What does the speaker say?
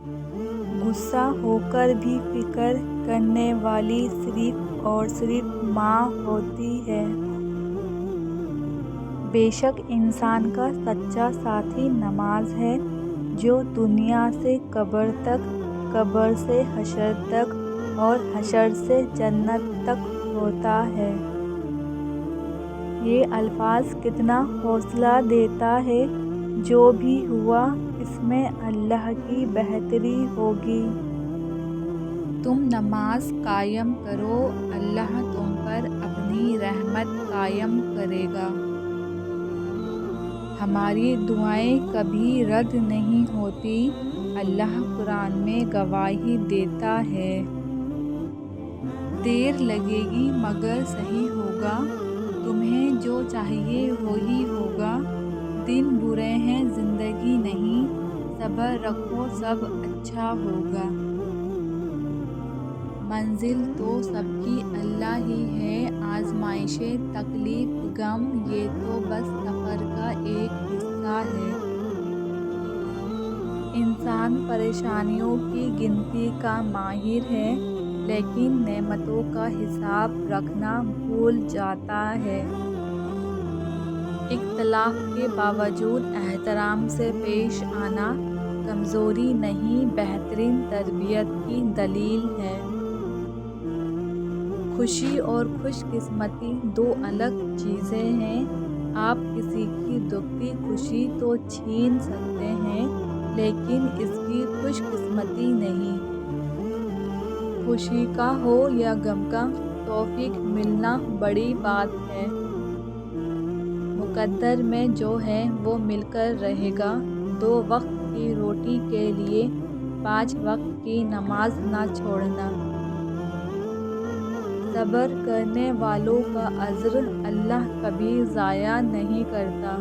غصہ ہو کر بھی فکر کرنے والی صرف اور صرف ماں ہوتی ہے۔ بے شک انسان کا سچا ساتھی نماز ہے، جو دنیا سے قبر تک، قبر سے حشر تک اور حشر سے جنت تک ہوتا ہے۔ یہ الفاظ کتنا حوصلہ دیتا ہے، جو بھی ہوا اس میں اللہ کی بہتری ہوگی۔ تم نماز قائم کرو، اللہ تم پر اپنی رحمت قائم کرے گا۔ ہماری دعائیں کبھی رد نہیں ہوتی، اللہ قرآن میں گواہی دیتا ہے۔ دیر لگے گی مگر صحیح ہوگا، تمہیں جو چاہیے وہی ہوگا۔ دن برے ہیں زندگی نہیں، صبر رکھو سب اچھا ہوگا۔ منزل تو سب کی اللہ ہی ہے، آزمائشیں تکلیف غم یہ تو بس سفر کا ایک حصہ ہے۔ انسان پریشانیوں کی گنتی کا ماہر ہے، لیکن نعمتوں کا حساب رکھنا بھول جاتا ہے۔ اختلاف کے باوجود احترام سے پیش آنا کمزوری نہیں، بہترین تربیت کی دلیل ہے۔ خوشی اور خوش قسمتی دو الگ چیزیں ہیں۔ آپ کسی کی دکھتی خوشی تو چھین سکتے ہیں، لیکن اس کی خوش قسمتی نہیں۔ خوشی کا ہو یا غم کا، توفیق ملنا بڑی بات ہے۔ مقدر میں جو ہے وہ مل کر رہے گا۔ 2 وقت کی روٹی کے لیے 5 وقت کی نماز نہ چھوڑنا۔ صبر کرنے والوں کا اجر اللہ کبھی ضائع نہیں کرتا۔